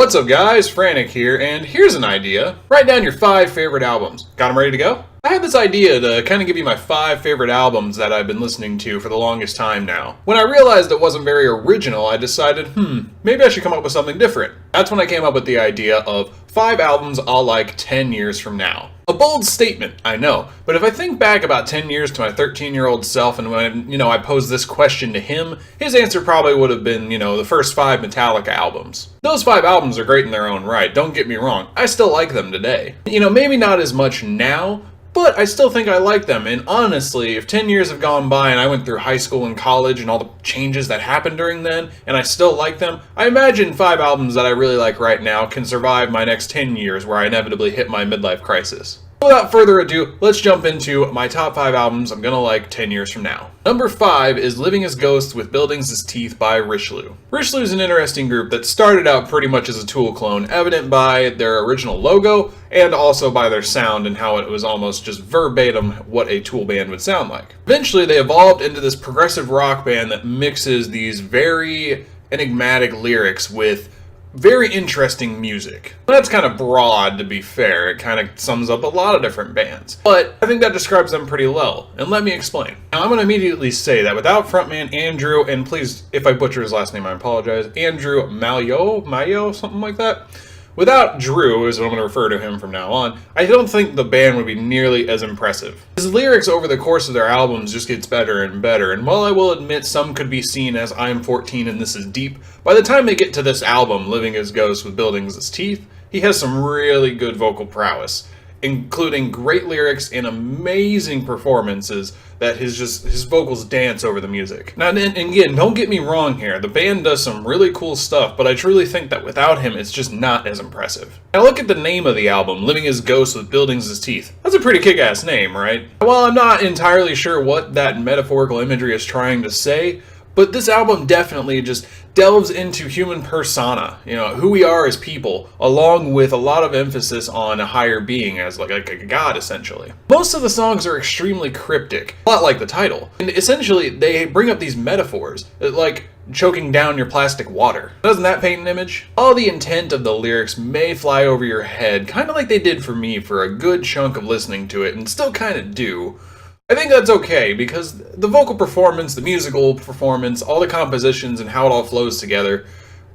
What's up guys, Frantic here, and here's an idea. Write down your 5 favorite albums. Got them ready to go? I had this idea to kind of give you my 5 favorite albums that I've been listening to for the longest time now. When I realized it wasn't very original, I decided, maybe I should come up with something different. That's when I came up with the idea of 5 albums I'll like 10 years from now. A bold statement, I know, but if I think back about 10 years to my 13-year-old self and when, I posed this question to him, his answer probably would have been, the first 5 Metallica albums. Those 5 albums are great in their own right, don't get me wrong, I still like them today. Maybe not as much now, but I still think I like them, and honestly, if 10 years have gone by and I went through high school and college and all the changes that happened during then, and I still like them, I imagine 5 albums that I really like right now can survive my next 10 years where I inevitably hit my midlife crisis. Without further ado, let's jump into my top 5 albums I'm gonna like 10 years from now. Number 5 is Living as Ghosts with Buildings as Teeth by Richelieu. Richelieu is an interesting group that started out pretty much as a Tool clone, evident by their original logo and also by their sound and how it was almost just verbatim what a Tool band would sound like. Eventually they evolved into this progressive rock band that mixes these very enigmatic lyrics with very interesting music. That's kind of broad, to be fair. It kind of sums up a lot of different bands. But I think that describes them pretty well, and let me explain. Now, I'm going to immediately say that without frontman Andrew, and please, if I butcher his last name, I apologize, Andrew Mayo, something like that. Without Drew, is what I'm going to refer to him from now on, I don't think the band would be nearly as impressive. His lyrics over the course of their albums just gets better and better, and while I will admit some could be seen as I'm 14 and this is deep, by the time they get to this album, Living as Ghosts with Buildings as Teeth, he has some really good vocal prowess, including great lyrics and amazing performances that his vocals dance over the music. Now, and again, don't get me wrong here, the band does some really cool stuff, but I truly think that without him, it's just not as impressive. Now look at the name of the album, Living as Ghosts with Buildings as Teeth. That's a pretty kick-ass name, right? While I'm not entirely sure what that metaphorical imagery is trying to say, but this album definitely just delves into human persona, who we are as people, along with a lot of emphasis on a higher being as like a god, essentially. Most of the songs are extremely cryptic, a lot like the title, and essentially they bring up these metaphors, like choking down your plastic water. Doesn't that paint an image? All the intent of the lyrics may fly over your head, kind of like they did for me for a good chunk of listening to it, and still kind of do. I think that's okay, because the vocal performance, the musical performance, all the compositions and how it all flows together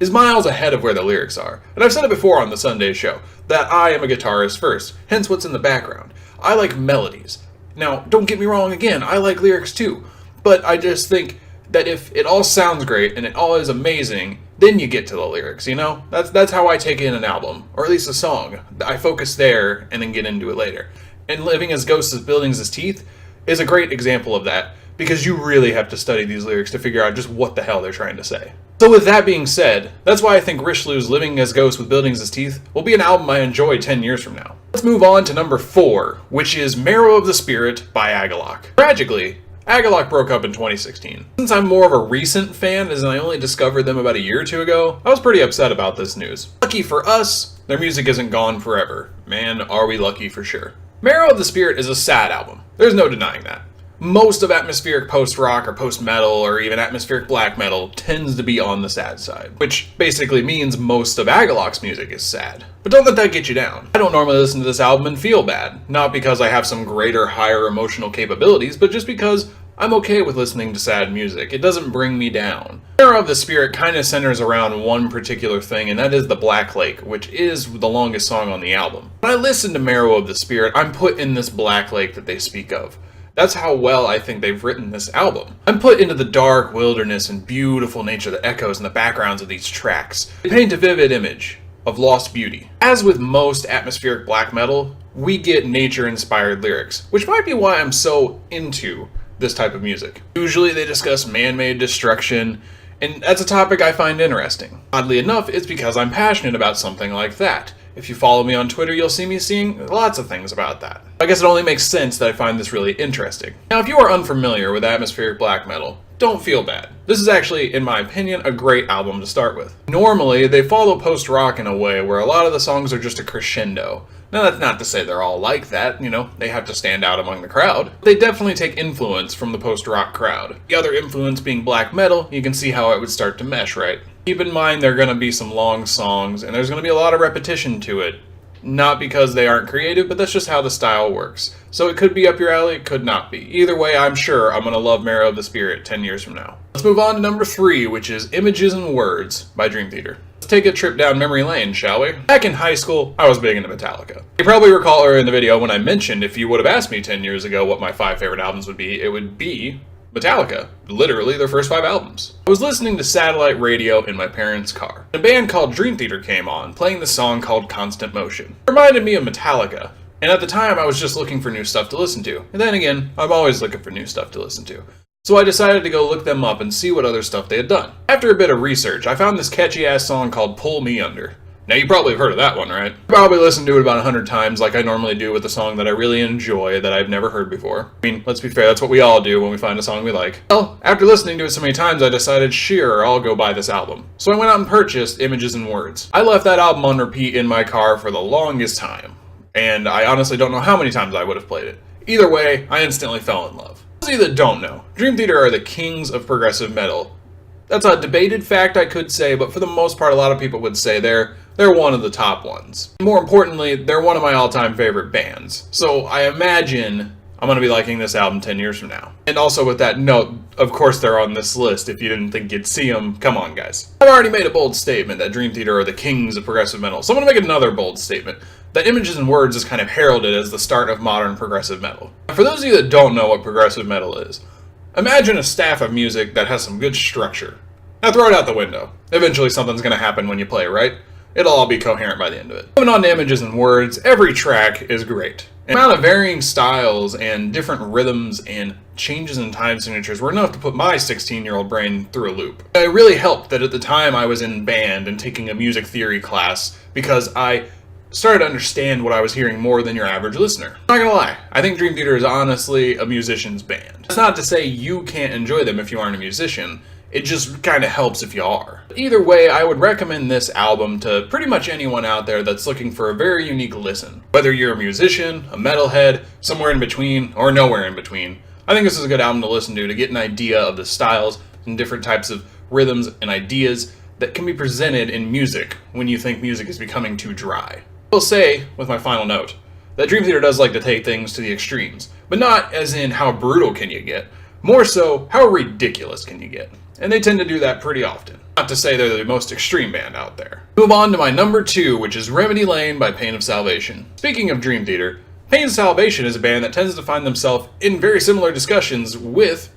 is miles ahead of where the lyrics are. And I've said it before on the Sunday show, that I am a guitarist first, hence what's in the background. I like melodies. Now, don't get me wrong again, I like lyrics too, but I just think that if it all sounds great and it all is amazing, then you get to the lyrics, That's how I take in an album, or at least a song. I focus there and then get into it later. And Living as Ghosts as Buildings as Teeth is a great example of that, because you really have to study these lyrics to figure out just what the hell they're trying to say. So with that being said, that's why I think Richelieu's Living as Ghosts with Buildings as Teeth will be an album I enjoy 10 years from now. Let's move on to number 4, which is Marrow of the Spirit by Agalloch. Tragically, Agalloch broke up in 2016. Since I'm more of a recent fan, as I only discovered them about a year or two ago, I was pretty upset about this news. Lucky for us, their music isn't gone forever. Man, are we lucky for sure. Marrow of the Spirit is a sad album. There's no denying that. Most of atmospheric post-rock or post-metal or even atmospheric black metal tends to be on the sad side, which basically means most of Agalloch's music is sad. But don't let that get you down. I don't normally listen to this album and feel bad, not because I have some greater, higher emotional capabilities, but just because I'm okay with listening to sad music. It doesn't bring me down. Marrow of the Spirit kind of centers around one particular thing, and that is the Black Lake, which is the longest song on the album. When I listen to Marrow of the Spirit, I'm put in this Black Lake that they speak of. That's how well I think they've written this album. I'm put into the dark wilderness and beautiful nature that echoes in the backgrounds of these tracks. They paint a vivid image of lost beauty. As with most atmospheric black metal, we get nature-inspired lyrics, which might be why I'm so into this type of music. Usually they discuss man-made destruction, and that's a topic I find interesting. Oddly enough, it's because I'm passionate about something like that. If you follow me on Twitter, you'll see me seeing lots of things about that. I guess it only makes sense that I find this really interesting. Now, if you are unfamiliar with atmospheric black metal, don't feel bad. This is actually, in my opinion, a great album to start with. Normally, they follow post-rock in a way where a lot of the songs are just a crescendo. Now, that's not to say they're all like that, they have to stand out among the crowd. They definitely take influence from the post-rock crowd. The other influence being black metal, you can see how it would start to mesh, right? Keep in mind there are going to be some long songs, and there's going to be a lot of repetition to it. Not because they aren't creative, but that's just how the style works. So it could be up your alley, it could not be. Either way, I'm sure I'm going to love Marrow of the Spirit 10 years from now. Let's move on to number 3, which is Images and Words by Dream Theater. Let's take a trip down memory lane, shall we? Back in high school, I was big into Metallica. You probably recall earlier in the video when I mentioned if you would have asked me 10 years ago what my 5 favorite albums would be, it would be Metallica, literally their first 5 albums. I was listening to satellite radio in my parents' car. A band called Dream Theater came on, playing the song called Constant Motion. It reminded me of Metallica, and at the time I was just looking for new stuff to listen to. And then again, I'm always looking for new stuff to listen to. So I decided to go look them up and see what other stuff they had done. After a bit of research, I found this catchy ass song called Pull Me Under. Now, you probably have heard of that one, right? I probably listened to it about 100 times like I normally do with a song that I really enjoy that I've never heard before. I mean, let's be fair, that's what we all do when we find a song we like. Well, after listening to it so many times, I decided, sure, I'll go buy this album. So I went out and purchased Images and Words. I left that album on repeat in my car for the longest time, and I honestly don't know how many times I would have played it. Either way, I instantly fell in love. For those of you that don't know, Dream Theater are the kings of progressive metal. That's a debated fact, I could say, but for the most part, a lot of people would say they're one of the top ones. More importantly, they're one of my all-time favorite bands. So I imagine I'm going to be liking this album 10 years from now. And also with that note, of course they're on this list. If you didn't think you'd see them, come on guys. I've already made a bold statement that Dream Theater are the kings of progressive metal. So I'm going to make another bold statement. That Images and Words is kind of heralded as the start of modern progressive metal. For those of you that don't know what progressive metal is, imagine a staff of music that has some good structure. Now throw it out the window. Eventually something's going to happen when you play, right? It'll all be coherent by the end of it. Moving on to Images and Words, every track is great. The amount of varying styles and different rhythms and changes in time signatures were enough to put my 16-year-old brain through a loop. It really helped that at the time I was in band and taking a music theory class because I started to understand what I was hearing more than your average listener. I'm not gonna lie, I think Dream Theater is honestly a musician's band. That's not to say you can't enjoy them if you aren't a musician. It just kind of helps if you are. Either way, I would recommend this album to pretty much anyone out there that's looking for a very unique listen. Whether you're a musician, a metalhead, somewhere in between, or nowhere in between, I think this is a good album to listen to get an idea of the styles and different types of rhythms and ideas that can be presented in music when you think music is becoming too dry. I will say, with my final note, that Dream Theater does like to take things to the extremes, but not as in how brutal can you get, more so how ridiculous can you get. And they tend to do that pretty often. Not to say they're the most extreme band out there. Move on to my number 2, which is Remedy Lane by Pain of Salvation. Speaking of Dream Theater, Pain of Salvation is a band that tends to find themselves in very similar discussions with,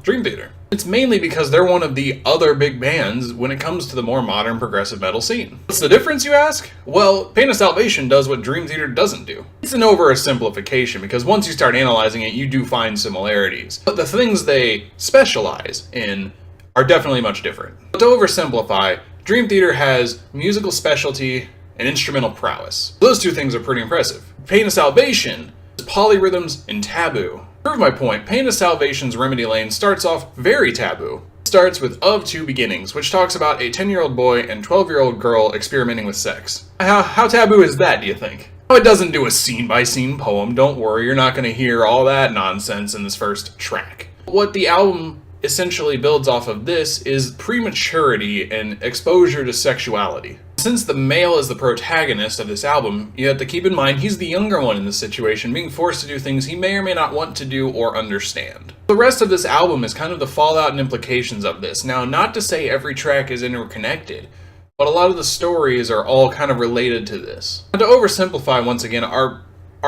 Dream Theater. It's mainly because they're one of the other big bands when it comes to the more modern progressive metal scene. What's the difference, you ask? Well, Pain of Salvation does what Dream Theater doesn't do. It's an oversimplification because once you start analyzing it, you do find similarities. But the things they specialize in are definitely much different. But to oversimplify, Dream Theater has musical specialty and instrumental prowess. Those two things are pretty impressive. Pain of Salvation is polyrhythms and taboo. To prove my point, Pain of Salvation's Remedy Lane starts off very taboo. It starts with Of Two Beginnings, which talks about a 10-year-old boy and 12-year-old girl experimenting with sex. How taboo is that, do you think? It doesn't do a scene-by-scene poem, don't worry, you're not going to hear all that nonsense in this first track. What the album essentially builds off of this is prematurity and exposure to sexuality. Since the male is the protagonist of this album, you have to keep in mind he's the younger one in this situation, being forced to do things he may or may not want to do or understand. The rest of this album is kind of the fallout and implications of this. Now, not to say every track is interconnected, but a lot of the stories are all kind of related to this. And to oversimplify once again, our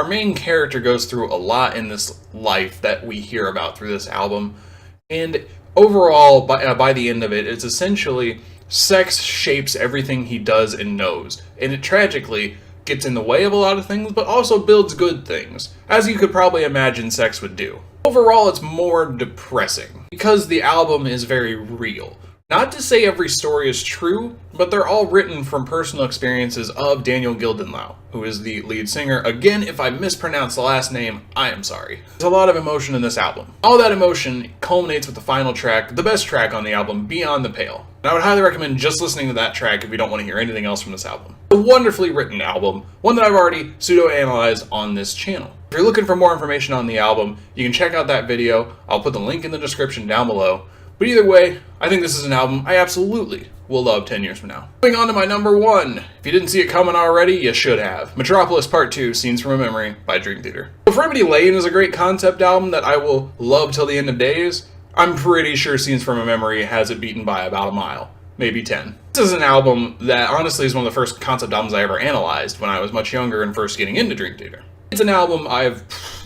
main character goes through a lot in this life that we hear about through this album. And overall, by the end of it, it's essentially sex shapes everything he does and knows. And it tragically gets in the way of a lot of things, but also builds good things, as you could probably imagine sex would do. Overall, it's more depressing, because the album is very real. Not to say every story is true, but they're all written from personal experiences of Daniel Gildenlau, who is the lead singer. Again, if I mispronounce the last name, I am sorry. There's a lot of emotion in this album. All that emotion culminates with the final track, the best track on the album, Beyond the Pale. And I would highly recommend just listening to that track if you don't want to hear anything else from this album. A wonderfully written album, one that I've already pseudo-analyzed on this channel. If you're looking for more information on the album, you can check out that video. I'll put the link in the description down below. But either way, I think this is an album I absolutely will love 10 years from now. Moving on to my number 1. If you didn't see it coming already, you should have. Metropolis Part 2, Scenes from a Memory by Dream Theater. If Remedy Lane is a great concept album that I will love till the end of days, I'm pretty sure Scenes from a Memory has it beaten by about a mile. Maybe 10. This is an album that honestly is one of the first concept albums I ever analyzed when I was much younger and first getting into Dream Theater. It's an album I've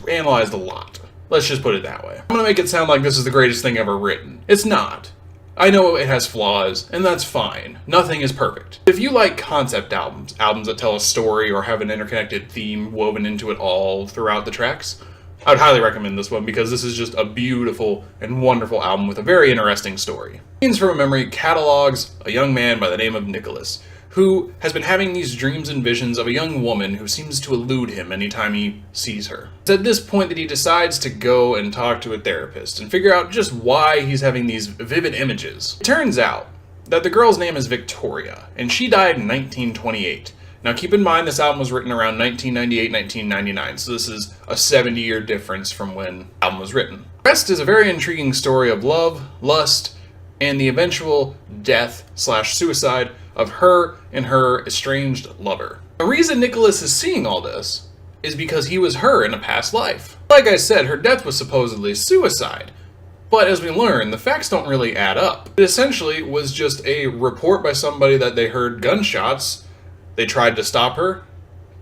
analyzed a lot. Let's just put it that way. I'm gonna make it sound like this is the greatest thing ever written. It's not. I know it has flaws, and that's fine. Nothing is perfect. If you like concept albums, albums that tell a story or have an interconnected theme woven into it all throughout the tracks, I would highly recommend this one because this is just a beautiful and wonderful album with a very interesting story. Scenes from a Memory catalogs a young man by the name of Nicholas, who has been having these dreams and visions of a young woman who seems to elude him anytime he sees her. It's at this point that he decides to go and talk to a therapist and figure out just why he's having these vivid images. It turns out that the girl's name is Victoria, and she died in 1928. Now keep in mind this album was written around 1998-1999, so this is a 70-year difference from when the album was written. The rest is a very intriguing story of love, lust, and the eventual death/suicide of her and her estranged lover. The reason Nicholas is seeing all this is because he was her in a past life. Like I said, her death was supposedly suicide, but as we learn, the facts don't really add up. It essentially was just a report by somebody that they heard gunshots. They tried to stop her,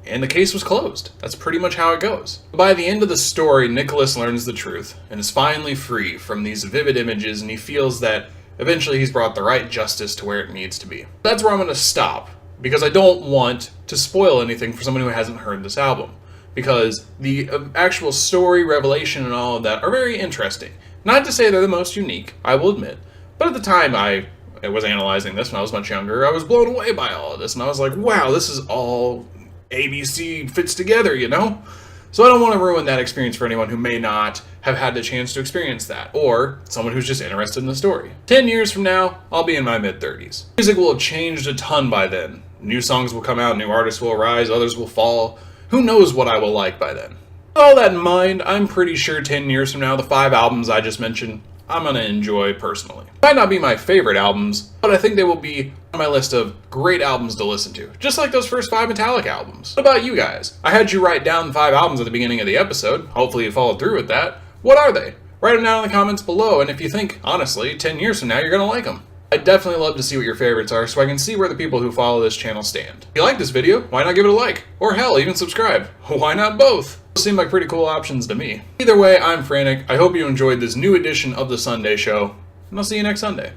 and the case was closed. That's pretty much how it goes. By the end of the story, Nicholas learns the truth and is finally free from these vivid images, and he feels that eventually he's brought the right justice to where it needs to be. That's where I'm going to stop, because I don't want to spoil anything for someone who hasn't heard this album, because the actual story, revelation, and all of that are very interesting. Not to say they're the most unique, I will admit, but at the time I was analyzing this when I was much younger, I was blown away by all of this, and I was like, wow, this is all ABC fits together, you know? So I don't want to ruin that experience for anyone who may not have had the chance to experience that, or someone who's just interested in the story. 10 years from now, I'll be in my mid-30s. Music will have changed a ton by then. New songs will come out, new artists will arise, others will fall. Who knows what I will like by then? With all that in mind, I'm pretty sure 10 years from now, the 5 albums I just mentioned, I'm going to enjoy personally. Might not be my favorite albums, but I think they will be on my list of great albums to listen to, just like those first 5 Metallica albums. What about you guys? I had you write down 5 albums at the beginning of the episode. Hopefully you followed through with that. What are they? Write them down in the comments below, and if you think, honestly, 10 years from now you're going to like them. I'd definitely love to see what your favorites are so I can see where the people who follow this channel stand. If you like this video, why not give it a like? Or hell, even subscribe. Why not both? Those seem like pretty cool options to me. Either way, I'm Frantic. I hope you enjoyed this new edition of The Sunday Show, and I'll see you next Sunday.